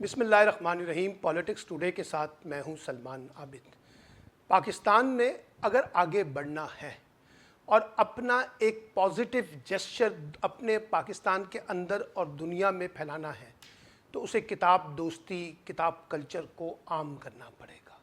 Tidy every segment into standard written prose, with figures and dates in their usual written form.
बिस्मिल्लाहिर्रहमानिर्रहीम। Politics today के साथ मैं हूं सलमान आबिद। पाकिस्तान ने अगर आगे बढ़ना है और अपना एक पॉजिटिव जेस्चर अपने पाकिस्तान के अंदर और दुनिया में फैलाना है तो उसे किताब दोस्ती, किताब कल्चर को आम करना पड़ेगा।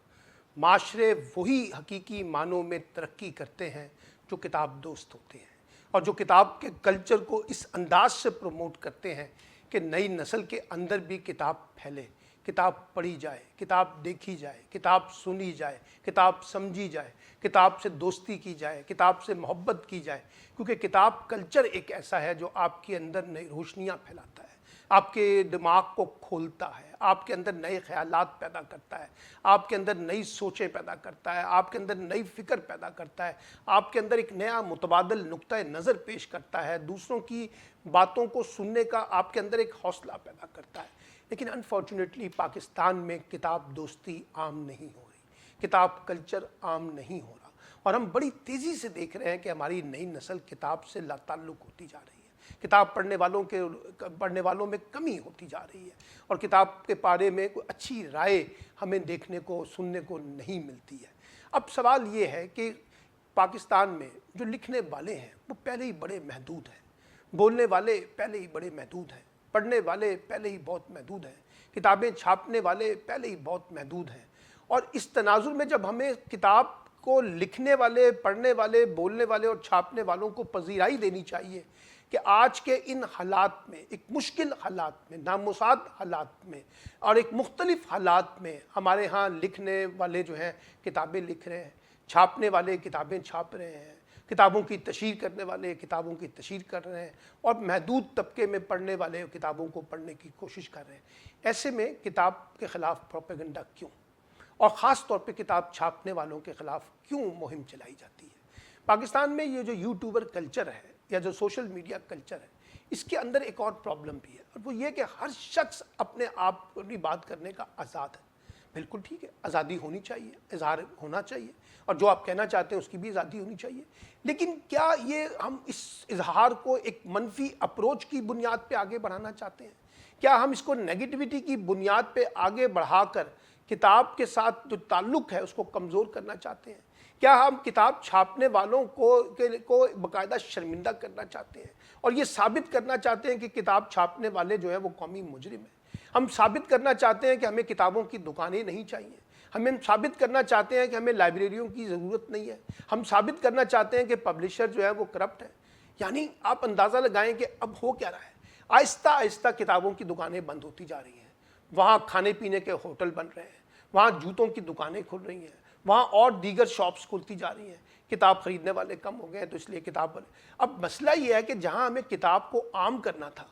माशरे वही हकीकी मानों में तरक्की करते हैं जो किताब दोस्त होते हैं और जो किताब के कल्चर को इस अंदाज से प्रमोट करते हैं कि नई नस्ल के अंदर भी किताब फैले, किताब पढ़ी जाए, किताब देखी जाए, किताब सुनी जाए, किताब समझी जाए, किताब से दोस्ती की जाए, किताब से मोहब्बत की जाए। क्योंकि किताब कल्चर एक ऐसा है जो आपके अंदर नई रोशनियाँ फैलाता है, आपके दिमाग को खोलता है, आपके अंदर नए ख्यालात पैदा करता है, आपके अंदर नई सोचें पैदा करता है, आपके अंदर नई फ़िक्र पैदा करता है, आपके अंदर एक नया मुतबादल नुक्ता नज़र पेश करता है, दूसरों की बातों को सुनने का आपके अंदर एक हौसला पैदा करता है। लेकिन अनफॉर्चुनेटली पाकिस्तान में किताब दोस्ती आम नहीं हो रही, किताब कल्चर आम नहीं हो रहा और हम बड़ी तेज़ी से देख रहे हैं कि हमारी नई नस्ल किताब से लाताल्लुक़ होती जा रही है। किताब पढ़ने वालों में कमी होती जा रही है और किताब के बारे में कोई अच्छी राय हमें देखने को सुनने को नहीं मिलती है। अब सवाल ये है कि पाकिस्तान में जो लिखने वाले हैं वो पहले ही बड़े महदूद हैं, बोलने वाले पहले ही बड़े महदूद हैं, पढ़ने वाले पहले ही बहुत महदूद हैं, किताबें छापने वाले पहले ही बहुत महदूद हैं। और इस तनाजुर में जब हमें किताब को लिखने वाले, पढ़ने वाले, बोलने वाले और छापने वालों को पजीराई देनी चाहिए कि आज के इन हालात में, एक मुश्किल हालात में, नामुसाद हालात में और एक मुख्तलिफ हालात में हमारे यहाँ लिखने वाले जो हैं किताबें लिख रहे हैं, छापने वाले किताबें छाप रहे हैं, किताबों की तशहीर करने वाले किताबों की तशहीर कर रहे हैं और महदूद तबके में पढ़ने वाले किताबों को पढ़ने की कोशिश कर रहे हैं। ऐसे में किताब के ख़िलाफ़ प्रोपेगेंडा क्यों और ख़ास तौर पे किताब छापने वालों के ख़िलाफ़ क्यों मुहिम चलाई जाती है? पाकिस्तान में ये जो यूट्यूबर कल्चर है या जो सोशल मीडिया कल्चर है, इसके अंदर एक और प्रॉब्लम भी है और वो ये कि हर शख्स अपने आप अपनी बात करने का आज़ाद है। बिल्कुल ठीक है, आज़ादी होनी चाहिए, इजहार होना चाहिए और जो आप कहना चाहते हैं उसकी भी आज़ादी होनी चाहिए। लेकिन क्या ये हम इस इजहार को एक मनफी अप्रोच की बुनियाद पे आगे बढ़ाना चाहते हैं? क्या हम इसको नेगेटिविटी की बुनियाद पे आगे बढ़ाकर किताब के साथ जो ताल्लुक़ है उसको कमज़ोर करना चाहते हैं? क्या हम किताब छापने वालों को बाकायदा शर्मिंदा करना चाहते हैं और ये साबित करना चाहते हैं कि किताब छापने वाले जो है वो कौमी मुजरिम हैं? हम साबित करना चाहते हैं कि हमें किताबों की दुकानें नहीं चाहिए, हमें साबित करना चाहते हैं कि हमें लाइब्रेरियों की ज़रूरत नहीं है, हम साबित करना चाहते हैं कि पब्लिशर जो है वो करप्ट है। यानी आप अंदाज़ा लगाएं कि अब हो क्या रहा है। आहिस्ता आहिस्ता किताबों की दुकानें बंद होती जा रही हैं, वहाँ खाने पीने के होटल बन रहे हैं, वहाँ जूतों की दुकानें खुल रही हैं, वहाँ और दीगर शॉप्स खुलती जा रही हैं। किताब ख़रीदने वाले कम हो गए हैं तो इसलिए किताब बने। अब मसला ये है कि जहाँ हमें किताब को आम करना था,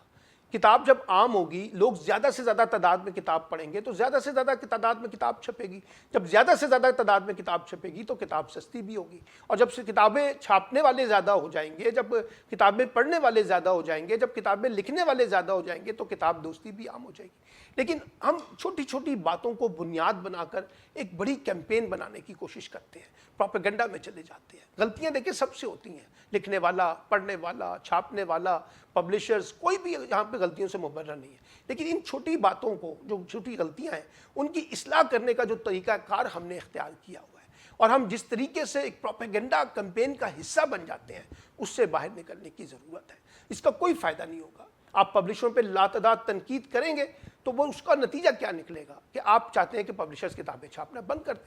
किताब जब आम होगी, लोग ज़्यादा से ज़्यादा तादाद में किताब पढ़ेंगे तो ज़्यादा से ज़्यादा तादाद में किताब छपेगी। जब ज़्यादा से ज़्यादा तादाद में किताब छपेगी तो किताब सस्ती भी होगी और जब से किताबें छापने वाले ज़्यादा हो जाएंगे, जब किताबें पढ़ने वाले ज़्यादा हो जाएंगे, जब किताबें लिखने वाले ज़्यादा हो जाएंगे तो किताब दोस्ती भी आम हो जाएगी। लेकिन हम छोटी छोटी बातों को बुनियाद बनाकर एक बड़ी कैंपेन बनाने की कोशिश करते हैं, प्रोपेगेंडा में चले जाते हैं। गलतियाँ देखिए सबसे होती हैं, लिखने वाला, पढ़ने वाला, छापने वाला, पब्लिशर्स, कोई भी यहाँ पे गलतियों से मुबर्रा नहीं है। लेकिन इन छोटी बातों को, जो छोटी गलतियाँ हैं, उनकी इस्लाह करने का जो तरीक़ाकार हमने इख्तियार किया हुआ है और हम जिस तरीके से एक प्रोपेगेंडा कैंपेन का हिस्सा बन जाते हैं उससे बाहर निकलने की ज़रूरत है। इसका कोई फ़ायदा नहीं होगा। आप पब्लिशरों पे लातदाद तनकीद करेंगे तो वो उसका नतीजा क्या निकलेगा कि आप चाहते हैं कि पब्लिशर्स किताबें छापना बंद कर दें,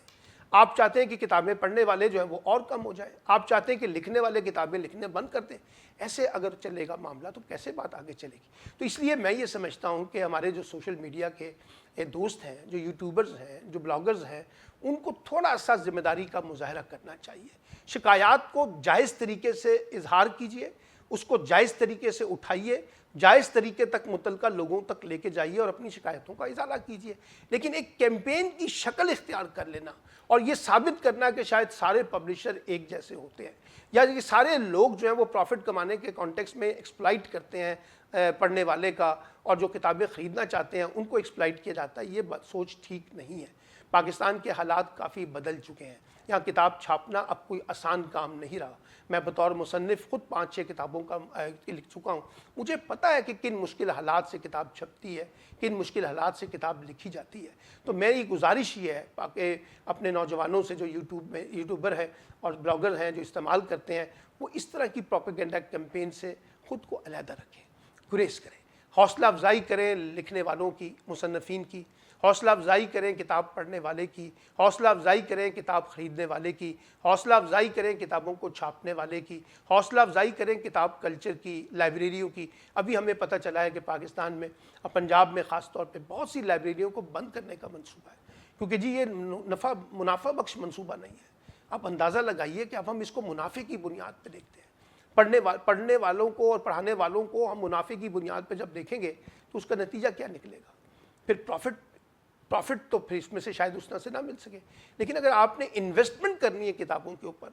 आप चाहते हैं कि किताबें पढ़ने वाले जो हैं वो और कम हो जाए, आप चाहते हैं कि लिखने वाले किताबें लिखने बंद कर दें। ऐसे अगर चलेगा मामला तो कैसे बात आगे चलेगी? तो इसलिए मैं ये समझता हूँ कि हमारे जो सोशल मीडिया के दोस्त हैं, जो यूट्यूबर्स हैं, जो ब्लॉगर्स हैं, उनको थोड़ा सा ज़िम्मेदारी का मुजाहरा करना चाहिए। शिकायत को जायज़ तरीके से इजहार कीजिए, उसको जायज़ तरीके से उठाइए, जायज़ तरीके तक मुतलका लोगों तक लेके जाइए और अपनी शिकायतों का इजाला कीजिए। लेकिन एक कैंपेन की शक्ल इख्तियार कर लेना और ये साबित करना कि शायद सारे पब्लिशर एक जैसे होते हैं या ये सारे लोग जो हैं वो प्रॉफिट कमाने के कॉन्टेक्स्ट में एक्सप्लॉइट करते हैं پڑھنے والے کا اور جو کتابیں خریدنا چاہتے ہیں ان کو ایکسپلائٹ کیا جاتا ہے، یہ سوچ ٹھیک نہیں ہے۔ پاکستان کے حالات کافی بدل چکے ہیں، یہاں کتاب چھاپنا اب کوئی آسان کام نہیں رہا۔ میں بطور مصنف خود 5-6 کتابوں کا لکھ چکا ہوں، مجھے پتہ ہے کہ کن مشکل حالات سے کتاب چھپتی ہے، کن مشکل حالات سے کتاب لکھی جاتی ہے۔ تو میری گزارش یہ ہے کہ اپنے نوجوانوں سے جو یوٹیوبر ہیں اور بلاگر ہیں جو استعمال کرتے ہیں، وہ اس طرح کی پروپیگنڈا کیمپین سے خود کو علیحدہ رکھیں، گریز کریں، حوصلہ افزائی کریں لکھنے والوں کی، مصنفین کی، حوصلہ افزائی کریں کتاب پڑھنے والے کی، حوصلہ افزائی کریں کتاب خریدنے والے کی، حوصلہ افزائی کریں کتابوں کو چھاپنے والے کی، حوصلہ افزائی کریں کتاب کلچر کی، لائبریریوں کی۔ ابھی ہمیں پتہ چلا ہے کہ پاکستان میں، پنجاب میں خاص طور پہ بہت سی لائبریریوں کو بند کرنے کا منصوبہ ہے، کیونکہ جی یہ منافع بخش منصوبہ نہیں ہے۔ آپ اندازہ لگائیے کہ اب ہم اس کو منافع کی بنیاد پہ دیکھتے ہیں، پڑھنے والوں کو اور پڑھانے والوں کو ہم منافع کی بنیاد پہ جب دیکھیں گے تو اس کا نتیجہ کیا نکلے گا؟ پھر پروفٹ تو پھر اس میں سے شاید اس طرح سے نہ مل سکے۔ لیکن اگر آپ نے انویسٹمنٹ کرنی ہے کتابوں کے اوپر،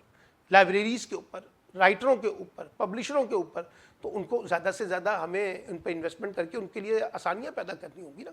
لائبریریز کے اوپر، رائٹروں کے اوپر، پبلشروں کے اوپر، تو ان کو زیادہ سے زیادہ ہمیں ان پہ انویسٹمنٹ کر کے ان کے لیے آسانیاں پیدا کرنی ہوں گی نا۔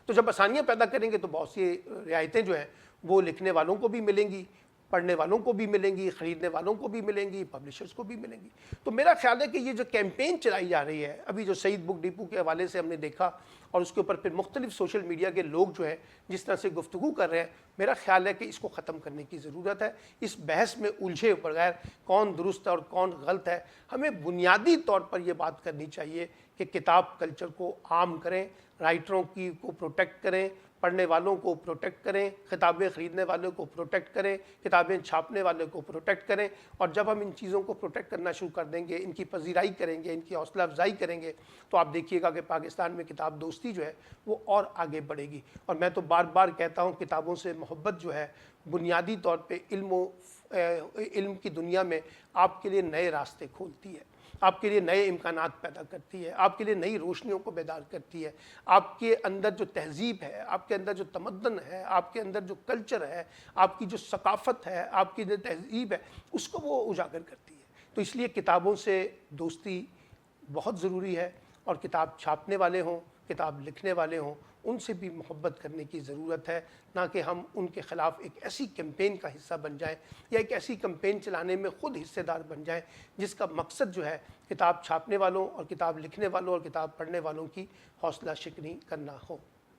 تو جب آسانیاں پیدا کریں گے تو بہت سی رعایتیں جو ہیں وہ لکھنے والوں کو بھی ملیں گی، پڑھنے والوں کو بھی ملیں گی، خریدنے والوں کو بھی ملیں گی، پبلشرز کو بھی ملیں گی۔ تو میرا خیال ہے کہ یہ جو کیمپین چلائی جا رہی ہے، ابھی جو سعید بک ڈپو کے حوالے سے ہم نے دیکھا، اور اس کے اوپر پھر مختلف سوشل میڈیا کے لوگ جو ہیں جس طرح سے گفتگو کر رہے ہیں، میرا خیال ہے کہ اس کو ختم کرنے کی ضرورت ہے۔ اس بحث میں الجھے بغیر کون درست ہے اور کون غلط ہے، ہمیں بنیادی طور پر یہ بات کرنی چاہیے کہ کتاب کلچر کو عام کریں، رائٹروں کو پروٹیکٹ کریں، پڑھنے والوں کو پروٹیکٹ کریں، کتابیں خریدنے والوں کو پروٹیکٹ کریں، کتابیں چھاپنے والوں کو پروٹیکٹ کریں۔ اور جب ہم ان چیزوں کو پروٹیکٹ کرنا شروع کر دیں گے، ان کی پذیرائی کریں گے، ان کی حوصلہ افزائی کریں گے، تو آپ دیکھیے گا کہ پاکستان میں کتاب دوستی جو ہے وہ اور آگے بڑھے گی۔ اور میں تو بار بار کہتا ہوں، کتابوں سے محبت جو ہے بنیادی طور پہ علم کی دنیا میں آپ کے لیے نئے راستے کھولتی ہے، آپ کے لیے نئے امکانات پیدا کرتی ہے، آپ کے لیے نئی روشنیوں کو بیدار کرتی ہے، آپ کے اندر جو تہذیب ہے، آپ کے اندر جو تمدن ہے، آپ کے اندر جو کلچر ہے، آپ کی جو ثقافت ہے، آپ کی جو تہذیب ہے، اس کو وہ اجاگر کرتی ہے۔ تو اس لیے کتابوں سے دوستی بہت ضروری ہے، اور کتاب چھاپنے والے ہوں، کتاب لکھنے والے ہوں، ان سے بھی محبت کرنے کی ضرورت ہے، نہ کہ ہم ان کے خلاف ایک ایسی کیمپین کا حصہ بن جائیں یا ایک ایسی کیمپین چلانے میں خود حصے دار بن جائیں جس کا مقصد جو ہے کتاب چھاپنے والوں اور کتاب لکھنے والوں اور کتاب پڑھنے والوں کی حوصلہ شکنی کرنا ہو۔